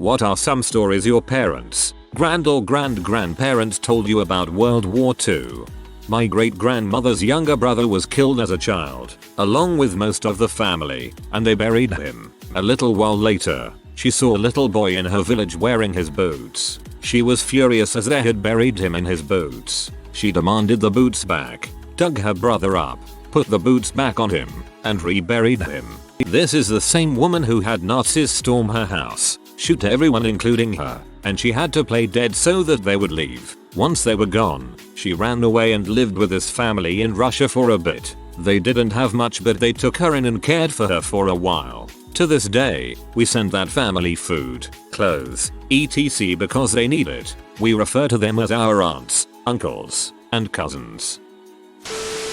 What are some stories your parents, grand or grandparents told you about World War II? My great-grandmother's younger brother was killed as a child, along with most of the family, and they buried him. A little while later, she saw a little boy in her village wearing his boots. She was furious as they had buried him in his boots. She demanded the boots back, dug her brother up, put the boots back on him, and reburied him. This is the same woman who had Nazis storm her house, shoot everyone including her, and she had to play dead so that they would leave. Once they were gone, she ran away and lived with his family in Russia for a bit. They didn't have much, but they took her in and cared for her for a while. To this day, we send that family food, clothes, etc. because they need it. We refer to them as our aunts, uncles, and cousins.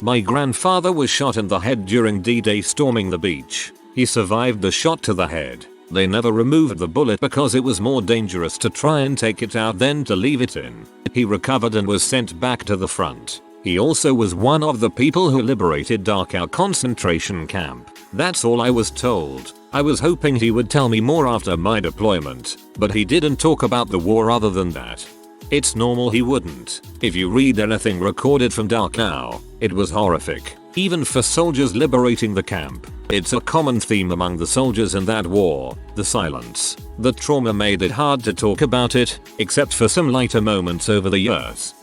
My grandfather was shot in the head during D-Day storming the beach. He survived the shot to the head. They never removed the bullet because it was more dangerous to try and take it out than to leave it in. He recovered and was sent back to the front. He also was one of the people who liberated Dachau concentration camp. That's all I was told. I was hoping he would tell me more after my deployment, but he didn't talk about the war other than that. It's normal he wouldn't. If you read anything recorded from Dachau, it was horrific. Even for soldiers liberating the camp, it's a common theme among the soldiers in that war, the silence. The trauma made it hard to talk about it, except for some lighter moments over the years.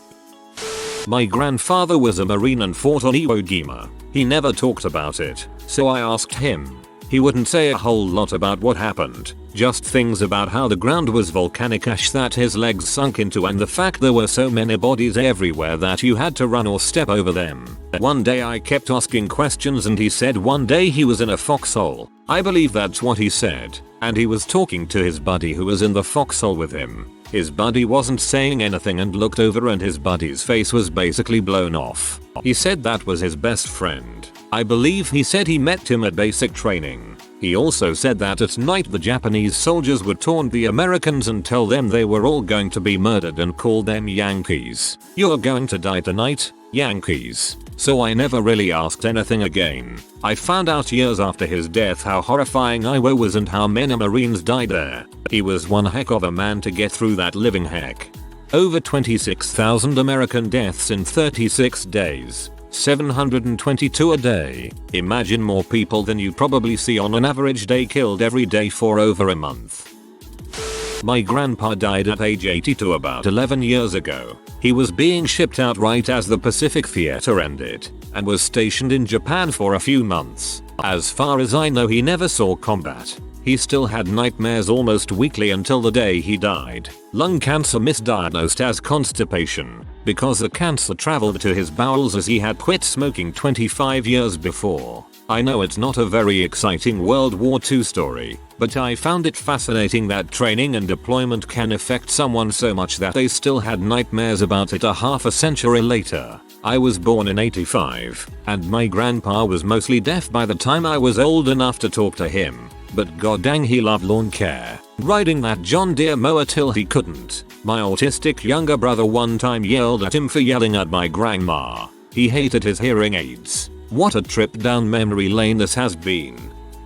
My grandfather was a Marine and fought on Iwo Jima. He never talked about it, so I asked him. He wouldn't say a whole lot about what happened, just things about how the ground was volcanic ash that his legs sunk into and the fact there were so many bodies everywhere that you had to run or step over them. One day I kept asking questions and he said one day he was in a foxhole. I believe that's what he said, and he was talking to his buddy who was in the foxhole with him. His buddy wasn't saying anything and looked over and his buddy's face was basically blown off. He said that was his best friend. I believe he said he met him at basic training. He also said that at night the Japanese soldiers would taunt the Americans and tell them they were all going to be murdered and call them Yankees. You're going to die tonight, Yankees. So I never really asked anything again. I found out years after his death how horrifying Iwo was and how many Marines died there. He was one heck of a man to get through that living heck. Over 26,000 American deaths in 36 days. 722 a day. Imagine more people than you probably see on an average day killed every day for over a month. My grandpa died at age 82 about 11 years ago. He was being shipped out right as the Pacific Theater ended, and was stationed in Japan for a few months. As far as I know, he never saw combat. He still had nightmares almost weekly until the day he died. Lung cancer misdiagnosed as constipation, because the cancer traveled to his bowels as he had quit smoking 25 years before. I know it's not a very exciting World War II story, but I found it fascinating that training and deployment can affect someone so much that they still had nightmares about it a half a century later. I was born in '85, and my grandpa was mostly deaf by the time I was old enough to talk to him. But goddang he loved lawn care, riding that John Deere mower till he couldn't. My autistic younger brother one time yelled at him for yelling at my grandma. He hated his hearing aids. What a trip down memory lane this has been.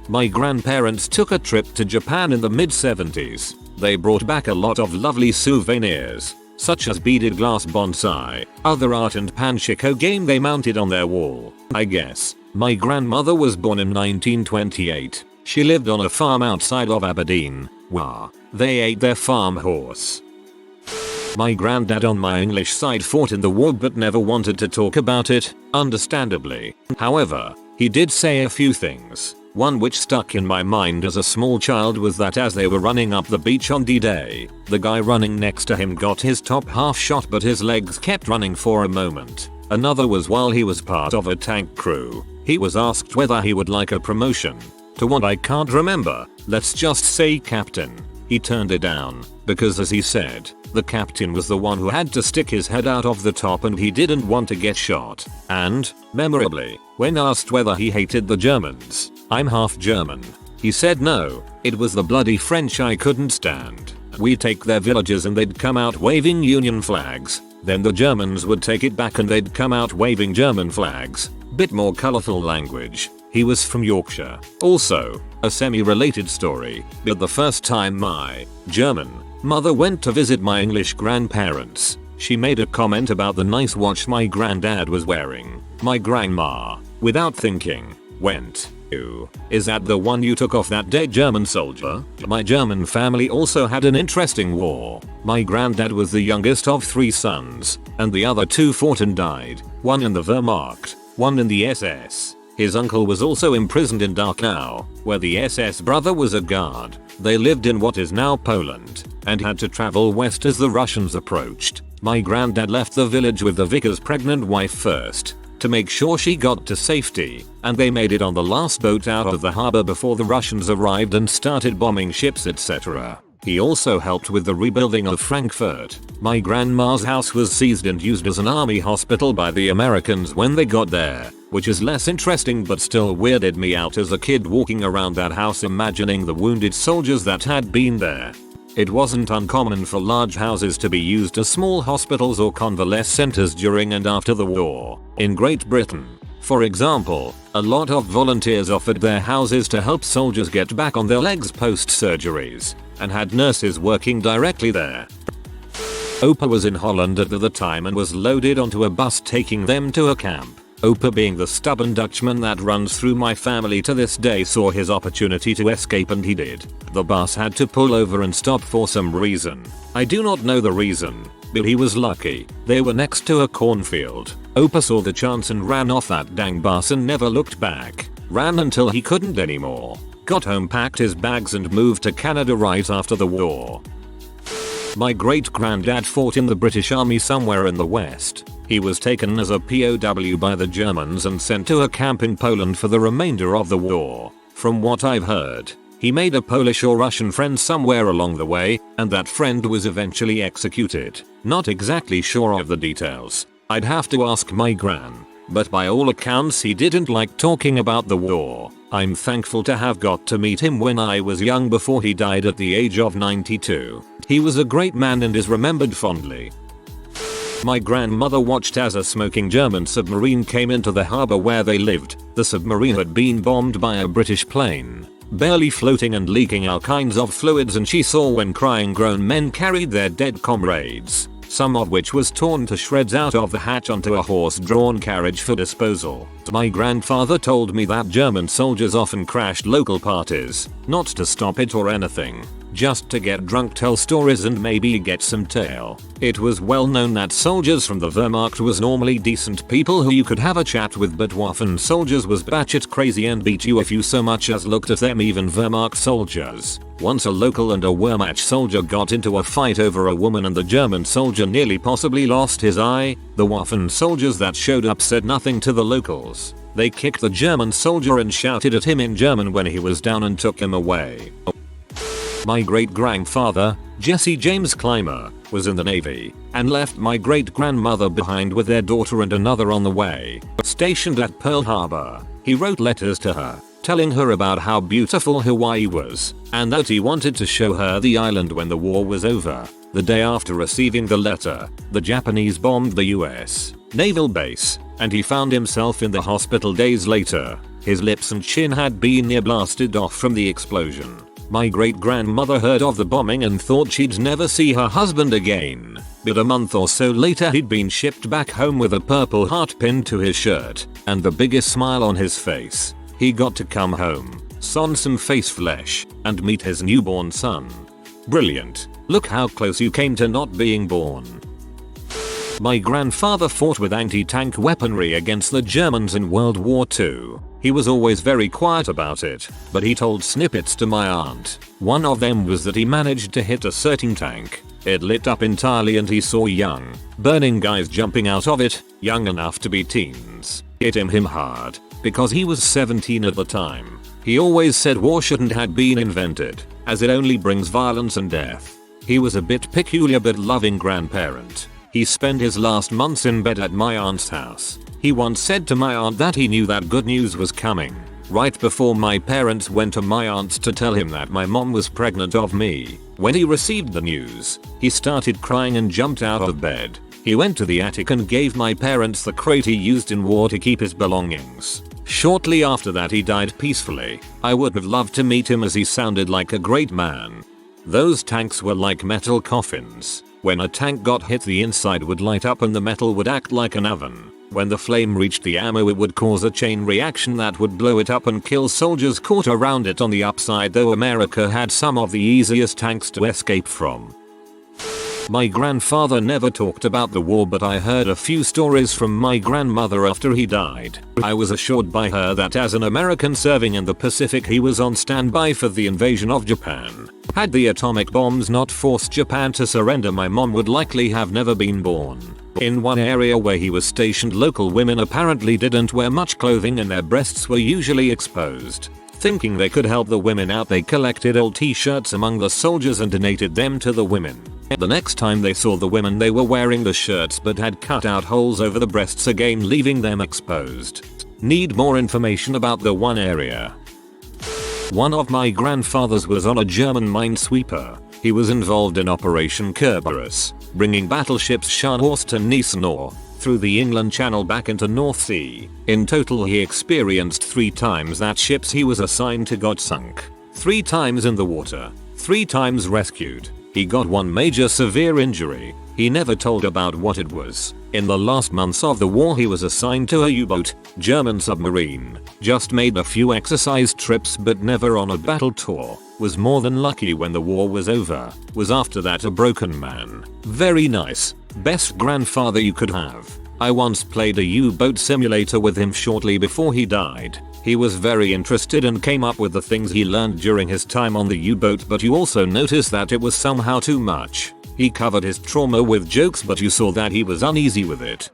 My grandparents took a trip to Japan in the mid-70s. They brought back a lot of lovely souvenirs, such as beaded glass bonsai, other art and panchiko game they mounted on their wall. I guess. My grandmother was born in 1928. She lived on a farm outside of Aberdeen. Wah. They ate their farm horse. My granddad on my English side fought in the war but never wanted to talk about it, understandably. However, he did say a few things. One which stuck in my mind as a small child was that as they were running up the beach on D-Day, the guy running next to him got his top half shot but his legs kept running for a moment. Another was while he was part of a tank crew. He was asked whether he would like a promotion to what I can't remember, let's just say captain. He turned it down, because as he said, the captain was the one who had to stick his head out of the top and he didn't want to get shot. And, memorably, when asked whether he hated the Germans, I'm half German, he said no, it was the bloody French I couldn't stand. We'd take their villages and they'd come out waving Union flags, then the Germans would take it back and they'd come out waving German flags. Bit more colorful language. He was from Yorkshire. Also, a semi-related story, but the first time my German mother went to visit my English grandparents, she made a comment about the nice watch my granddad was wearing. My grandma, without thinking, went, "Ew, is that the one you took off that dead German soldier?" My German family also had an interesting war. My granddad was the youngest of 3 sons, and the other 2 fought and died, one in the Wehrmacht, one in the SS. His uncle was also imprisoned in Dachau, where the SS brother was a guard. They lived in what is now Poland, and had to travel west as the Russians approached. My granddad left the village with the vicar's pregnant wife first, to make sure she got to safety, and they made it on the last boat out of the harbor before the Russians arrived and started bombing ships, etc. He also helped with the rebuilding of Frankfurt. My grandma's house was seized and used as an army hospital by the Americans when they got there, which is less interesting but still weirded me out as a kid walking around that house imagining the wounded soldiers that had been there. It wasn't uncommon for large houses to be used as small hospitals or convalescence centers during and after the war. In Great Britain, for example, a lot of volunteers offered their houses to help soldiers get back on their legs post-surgeries, and had nurses working directly there. Opa was in Holland at the time and was loaded onto a bus taking them to a camp. Opa, being the stubborn Dutchman that runs through my family to this day, saw his opportunity to escape and he did. The bus had to pull over and stop for some reason. I do not know the reason, but he was lucky. They were next to a cornfield. Opa saw the chance and ran off that dang bus and never looked back. Ran until he couldn't anymore. Got home, packed his bags and moved to Canada right after the war. My great granddad fought in the British Army somewhere in the West. He was taken as a POW by the Germans and sent to a camp in Poland for the remainder of the war. From what I've heard, he made a Polish or Russian friend somewhere along the way, and that friend was eventually executed. Not exactly sure of the details. I'd have to ask my gran. But by all accounts he didn't like talking about the war. I'm thankful to have got to meet him when I was young before he died at the age of 92. He was a great man and is remembered fondly. My grandmother watched as a smoking German submarine came into the harbor where they lived. The submarine had been bombed by a British plane, barely floating and leaking all kinds of fluids, and she saw when crying grown men carried their dead comrades, some of which was torn to shreds out of the hatch onto a horse-drawn carriage for disposal. My grandfather told me that German soldiers often crashed local parties, not to stop it or anything, just to get drunk, tell stories and maybe get some tail. It was well known that soldiers from the Wehrmacht was normally decent people who you could have a chat with, but Waffen soldiers was batshit crazy and beat you if you so much as looked at them, even Wehrmacht soldiers. Once a local and a Wehrmacht soldier got into a fight over a woman and the German soldier nearly possibly lost his eye. The Waffen soldiers that showed up said nothing to the locals. They kicked the German soldier and shouted at him in German when he was down and took him away. My great-grandfather, Jesse James Clymer, was in the Navy and left my great-grandmother behind with their daughter and another on the way. Stationed at Pearl Harbor, he wrote letters to her, telling her about how beautiful Hawaii was, and that he wanted to show her the island when the war was over. The day after receiving the letter, the Japanese bombed the US naval base, and he found himself in the hospital days later. His lips and chin had been near blasted off from the explosion. My great-grandmother heard of the bombing and thought she'd never see her husband again, but a month or so later he'd been shipped back home with a purple heart pinned to his shirt, and the biggest smile on his face. He got to come home, son some face flesh, and meet his newborn son. Brilliant. Look how close you came to not being born. My grandfather fought with anti-tank weaponry against the Germans in World War II. He was always very quiet about it, but he told snippets to my aunt. One of them was that he managed to hit a certain tank. It lit up entirely and he saw young, burning guys jumping out of it, young enough to be teens. Hit him hard, because he was 17 at the time. He always said war shouldn't have been invented, as it only brings violence and death. He was a bit peculiar but loving grandparent. He spent his last months in bed at my aunt's house. He once said to my aunt that he knew that good news was coming. Right before my parents went to my aunt's to tell him that my mom was pregnant of me. When he received the news, he started crying and jumped out of bed. He went to the attic and gave my parents the crate he used in war to keep his belongings. Shortly after that he died peacefully. I would have loved to meet him as he sounded like a great man. Those tanks were like metal coffins. When a tank got hit, the inside would light up and the metal would act like an oven. When the flame reached the ammo, it would cause a chain reaction that would blow it up and kill soldiers caught around it. On the upside though, America had some of the easiest tanks to escape from. My grandfather never talked about the war, but I heard a few stories from my grandmother after he died. I was assured by her that as an American serving in the Pacific, he was on standby for the invasion of Japan. Had the atomic bombs not forced Japan to surrender, my mom would likely have never been born. In one area where he was stationed, local women apparently didn't wear much clothing and their breasts were usually exposed. Thinking they could help the women out, they collected old t-shirts among the soldiers and donated them to the women. The next time they saw the women, they were wearing the shirts but had cut out holes over the breasts again, leaving them exposed. Need more information about the one area? One of my grandfathers was on a German minesweeper. He was involved in Operation Kerberos, bringing battleships Scharnhorst and Gneisenau through the England Channel back into North Sea. In total he experienced 3 times that ships he was assigned to got sunk, 3 times in the water, 3 times rescued. He got one major severe injury. He never told about what it was. In the last months of the war he was assigned to a U-boat, German submarine. Just made a few exercise trips but never on a battle tour. Was more than lucky when the war was over. Was after that a broken man. Very nice. Best grandfather you could have. I once played a U-boat simulator with him shortly before he died. He was very interested and came up with the things he learned during his time on the U-boat, but you also noticed that it was somehow too much. He covered his trauma with jokes, but you saw that he was uneasy with it.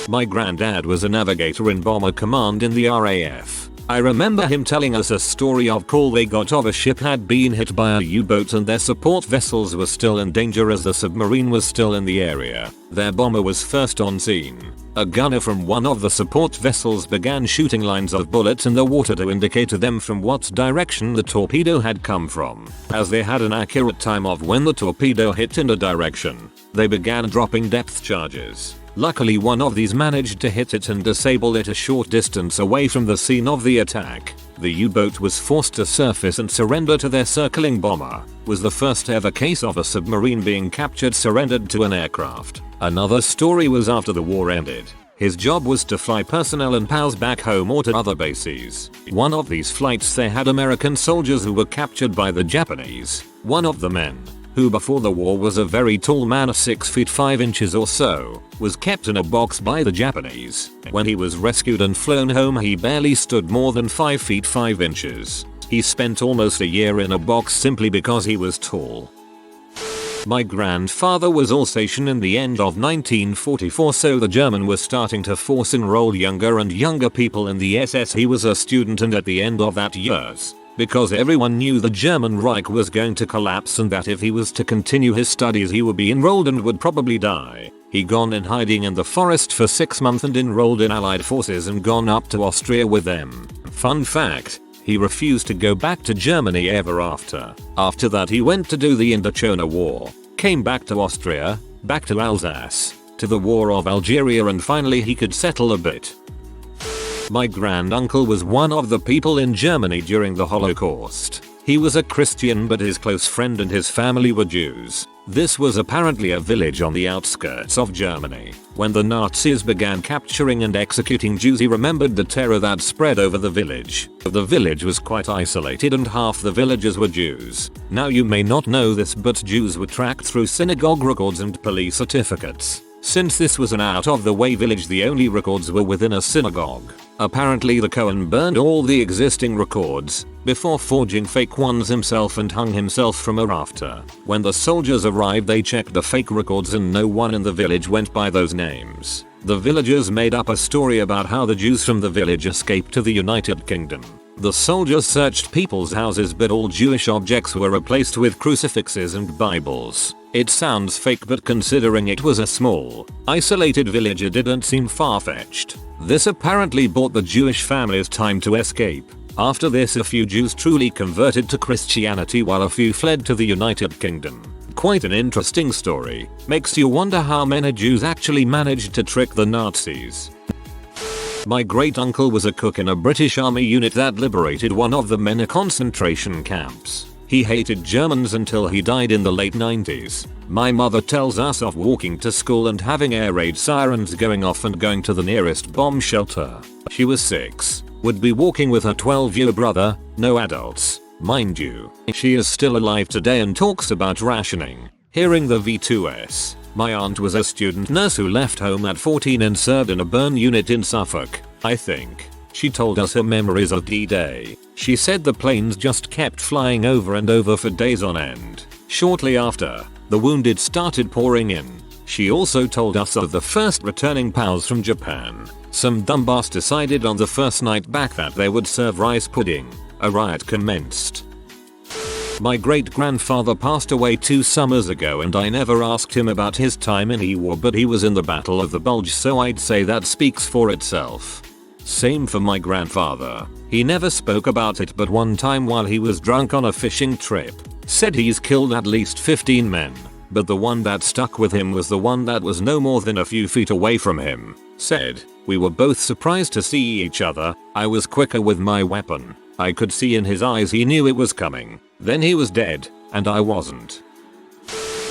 My granddad was a navigator in Bomber Command in the RAF. I remember him telling us a story of call they got of a ship had been hit by a U-boat and their support vessels were still in danger as the submarine was still in the area. Their bomber was first on scene. A gunner from one of the support vessels began shooting lines of bullets in the water to indicate to them from what direction the torpedo had come from. As they had an accurate time of when the torpedo hit in a direction, they began dropping depth charges. Luckily one of these managed to hit it and disable it a short distance away from the scene of the attack. The U-boat was forced to surface and surrender to their circling bomber. Was the first ever case of a submarine being captured surrendered to an aircraft. Another story was after the war ended. His job was to fly personnel and POWs back home or to other bases. One of these flights they had American soldiers who were captured by the Japanese. One of the men, who before the war was a very tall man, 6 feet 5 inches or so, was kept in a box by the Japanese. When he was rescued and flown home he barely stood more than 5 feet 5 inches. He spent almost a year in a box simply because he was tall. My grandfather was Alsatian in the end of 1944, so the German was starting to force enroll younger and younger people in the SS. He was a student, and at the end of that years, because everyone knew the German Reich was going to collapse and that if he was to continue his studies he would be enrolled and would probably die, he gone in hiding in the forest for 6 months and enrolled in Allied forces and gone up to Austria with them. Fun fact, he refused to go back to Germany ever after. After that he went to do the Indochina War, came back to Austria, back to Alsace, to the War of Algeria, and finally he could settle a bit. My granduncle was one of the people in Germany during the Holocaust. He was a Christian but his close friend and his family were Jews. This was apparently a village on the outskirts of Germany. When the Nazis began capturing and executing Jews, he remembered the terror that spread over the village. The village was quite isolated and half the villagers were Jews. Now you may not know this, but Jews were tracked through synagogue records and police certificates. Since this was an out-of-the-way village, the only records were within a synagogue. Apparently the Cohen burned all the existing records before forging fake ones himself and hung himself from a rafter. When the soldiers arrived they checked the fake records and no one in the village went by those names. The villagers made up a story about how the Jews from the village escaped to the United Kingdom. The soldiers searched people's houses but all Jewish objects were replaced with crucifixes and Bibles. It sounds fake, but considering it was a small, isolated village it didn't seem far-fetched. This apparently bought the Jewish families time to escape. After this a few Jews truly converted to Christianity while a few fled to the United Kingdom. Quite an interesting story. Makes you wonder how many Jews actually managed to trick the Nazis. My great uncle was a cook in a British army unit that liberated one of the many concentration camps. He hated Germans until he died in the late 90s. My mother tells us of walking to school and having air raid sirens going off and going to the nearest bomb shelter. She was 6. Would be walking with her 12-year brother, no adults, mind you. She is still alive today and talks about rationing. Hearing the V2S. My aunt was a student nurse who left home at 14 and served in a burn unit in Suffolk, I think. She told us her memories of D-Day. She said the planes just kept flying over and over for days on end. Shortly after, the wounded started pouring in. She also told us of the first returning POWs from Japan. Some dumbass decided on the first night back that they would serve rice pudding. A riot commenced. My great-grandfather passed away 2 summers ago and I never asked him about his time in E-War, but he was in the Battle of the Bulge, so I'd say that speaks for itself. Same for my grandfather. He never spoke about it, but one time while he was drunk on a fishing trip, said he's killed at least 15 men. But the one that stuck with him was the one that was no more than a few feet away from him. Said, we were both surprised to see each other. I was quicker with my weapon. I could see in his eyes he knew it was coming. Then he was dead, and I wasn't.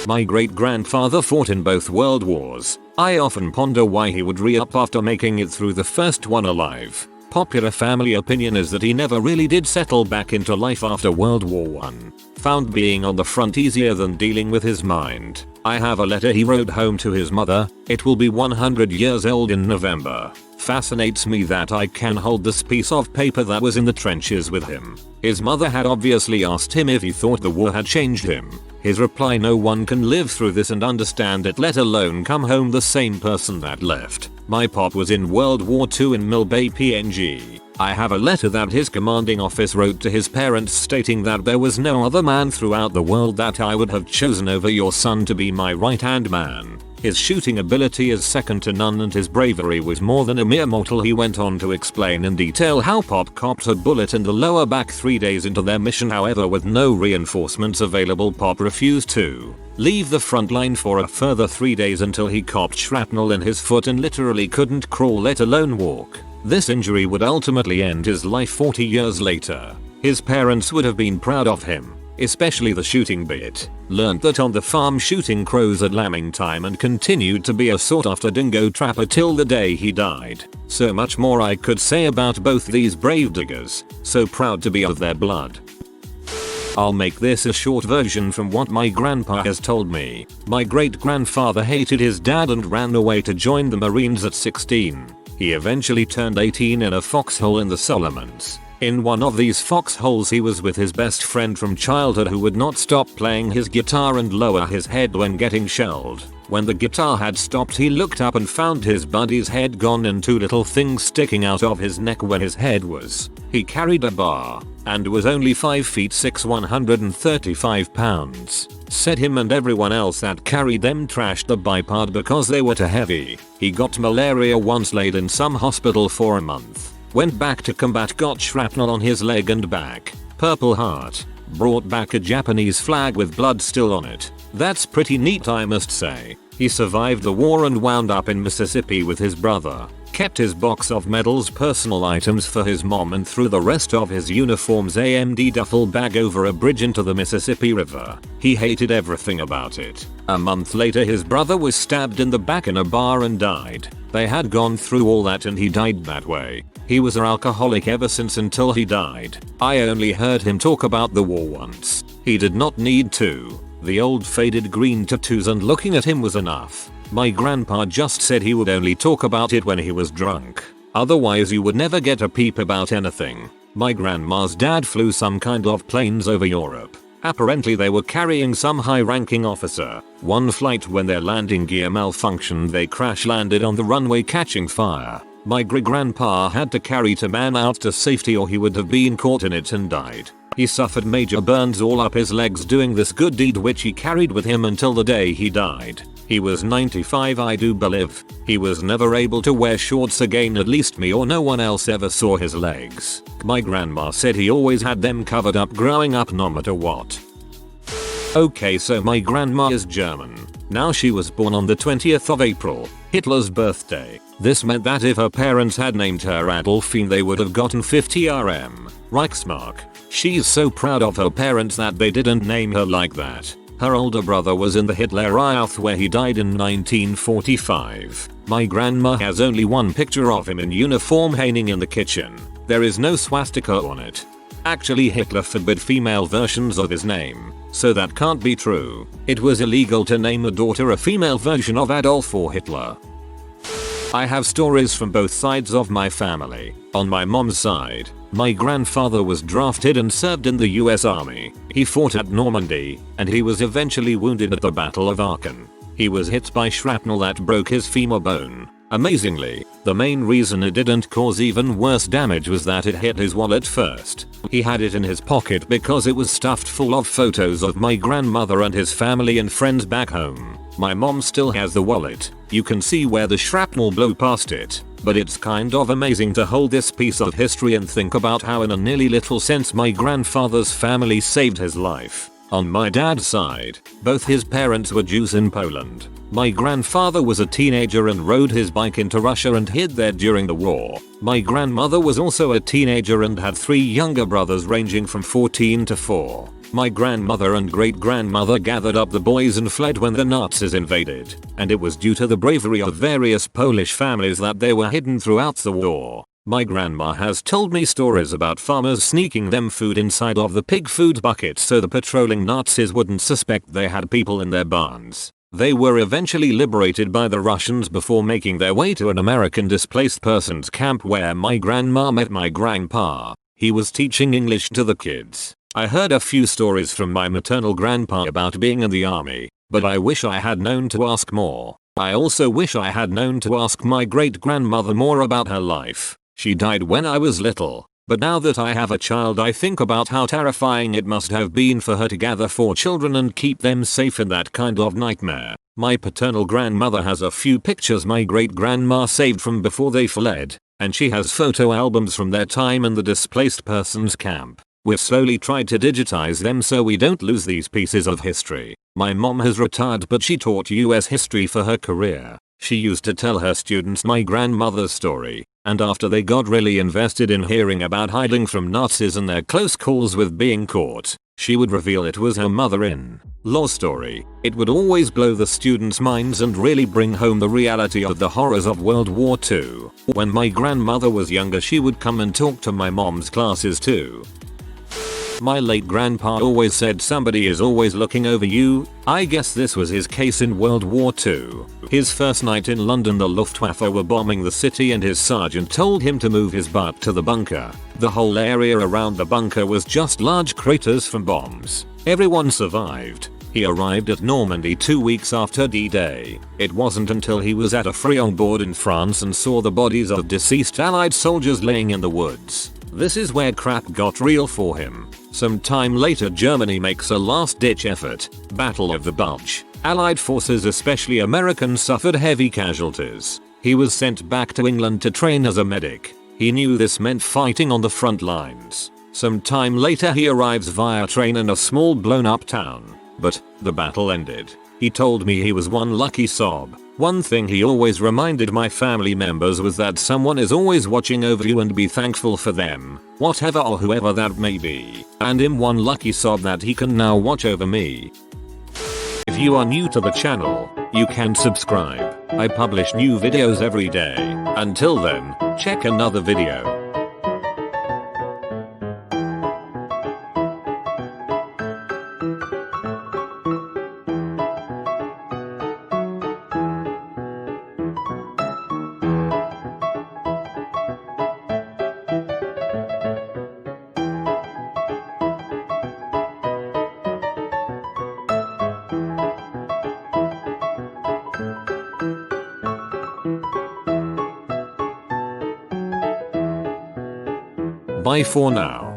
My great-grandfather fought in both world wars. I often ponder why he would re-up after making it through the first one alive. Popular family opinion is that he never really did settle back into life after World War I. Found being on the front easier than dealing with his mind. I have a letter he wrote home to his mother. It will be 100 years old in November. Fascinates me that I can hold this piece of paper that was in the trenches with him. His mother had obviously asked him if he thought the war had changed him. His reply: no one can live through this and understand it, let alone come home the same person that left. My pop was in World War II in Mill Bay, PNG. I have a letter that his commanding officer wrote to his parents stating that there was no other man throughout the world that I would have chosen over your son to be my right-hand man. His shooting ability is second to none and his bravery was more than a mere mortal. He went on to explain in detail how Pop copped a bullet in the lower back 3 days into their mission. However, with no reinforcements available, Pop refused to leave the front line for a further 3 days until he copped shrapnel in his foot and literally couldn't crawl, let alone walk. This injury would ultimately end his life 40 years later. His parents would have been proud of him, especially the shooting bit. Learned that on the farm shooting crows at lambing time and continued to be a sought after dingo trapper till the day he died. So much more I could say about both these brave diggers. So proud to be of their blood. I'll make this a short version from what my grandpa has told me. My great-grandfather hated his dad and ran away to join the Marines at 16. He eventually turned 18 in a foxhole in the Solomons. In one of these foxholes he was with his best friend from childhood who would not stop playing his guitar and lower his head when getting shelled. When the guitar had stopped, he looked up and found his buddy's head gone and 2 little things sticking out of his neck where his head was. He carried a bar and was only 5 feet 6, 135 pounds. Said him and everyone else that carried them trashed the bipod because they were too heavy. He got malaria once, laid in some hospital for a month. Went back to combat, got shrapnel on his leg and back. Purple Heart. Brought back a Japanese flag with blood still on it. That's pretty neat, I must say. He survived the war and wound up in Mississippi with his brother. Kept his box of medals, personal items for his mom, and threw the rest of his uniform's AMD duffel bag over a bridge into the Mississippi River. He hated everything about it. A month later his brother was stabbed in the back in a bar and died. They had gone through all that and he died that way. He was an alcoholic ever since until he died. I only heard him talk about the war once. He did not need to. The old faded green tattoos and looking at him was enough. My grandpa just said he would only talk about it when he was drunk. Otherwise you would never get a peep about anything. My grandma's dad flew some kind of planes over Europe. Apparently they were carrying some high-ranking officer. One flight, when their landing gear malfunctioned, they crash landed on the runway catching fire. My great-grandpa had to carry a man out to safety or he would have been caught in it and died. He suffered major burns all up his legs doing this good deed, which he carried with him until the day he died. He was 95, I do believe. He was never able to wear shorts again, at least me or no one else ever saw his legs. My grandma said he always had them covered up growing up no matter what. Okay, so my grandma is German. Now she was born on the 20th of April, Hitler's birthday. This meant that if her parents had named her Adolphine they would have gotten 50 RM. Reichsmark. She's so proud of her parents that they didn't name her like that. Her older brother was in the Hitlerreichs where he died in 1945. My grandma has only one picture of him in uniform hanging in the kitchen. There is no swastika on it. Actually, Hitler forbid female versions of his name, so that can't be true. It was illegal to name a daughter a female version of Adolf or Hitler. I have stories from both sides of my family. On my mom's side, my grandfather was drafted and served in the US Army. He fought at Normandy, and he was eventually wounded at the Battle of Aachen. He was hit by shrapnel that broke his femur bone. Amazingly, the main reason it didn't cause even worse damage was that it hit his wallet first. He had it in his pocket because it was stuffed full of photos of my grandmother and his family and friends back home. My mom still has the wallet. You can see where the shrapnel blew past it. But it's kind of amazing to hold this piece of history and think about how in a nearly literal sense my grandfather's family saved his life. On my dad's side, both his parents were Jews in Poland. My grandfather was a teenager and rode his bike into Russia and hid there during the war. My grandmother was also a teenager and had 3 younger brothers ranging from 14 to 4. My grandmother and great-grandmother gathered up the boys and fled when the Nazis invaded, and it was due to the bravery of various Polish families that they were hidden throughout the war. My grandma has told me stories about farmers sneaking them food inside of the pig food buckets so the patrolling Nazis wouldn't suspect they had people in their barns. They were eventually liberated by the Russians before making their way to an American displaced persons camp where my grandma met my grandpa. He was teaching English to the kids. I heard a few stories from my maternal grandpa about being in the army, but I wish I had known to ask more. I also wish I had known to ask my great-grandmother more about her life. She died when I was little, but now that I have a child I think about how terrifying it must have been for her to gather 4 children and keep them safe in that kind of nightmare. My paternal grandmother has a few pictures my great-grandma saved from before they fled, and she has photo albums from their time in the displaced persons camp. We've slowly tried to digitize them so we don't lose these pieces of history. My mom has retired but she taught US history for her career. She used to tell her students my grandmother's story, and after they got really invested in hearing about hiding from Nazis and their close calls with being caught, she would reveal it was her mother-in-law story. It would always blow the students' minds and really bring home the reality of the horrors of World War II. When my grandmother was younger she would come and talk to my mom's classes too. My late grandpa always said somebody is always looking over you. I guess this was his case in World War II. His first night in London the Luftwaffe were bombing the city and his sergeant told him to move his butt to the bunker. The whole area around the bunker was just large craters from bombs. Everyone survived. He arrived at Normandy 2 weeks after D-Day. It wasn't until he was at a Frion board in France and saw the bodies of deceased Allied soldiers laying in the woods. This is where crap got real for him. Some time later Germany makes a last-ditch effort. Battle of the Bulge. Allied forces, especially Americans, suffered heavy casualties. He was sent back to England to train as a medic. He knew this meant fighting on the front lines. Some time later he arrives via train in a small blown-up town. But the battle ended. He told me he was one lucky sob. One thing he always reminded my family members was that someone is always watching over you and be thankful for them, whatever or whoever that may be. And I'm one lucky sob that he can now watch over me. If you are new to the channel, you can subscribe. I publish new videos every day. Until then, check another video. Bye for now.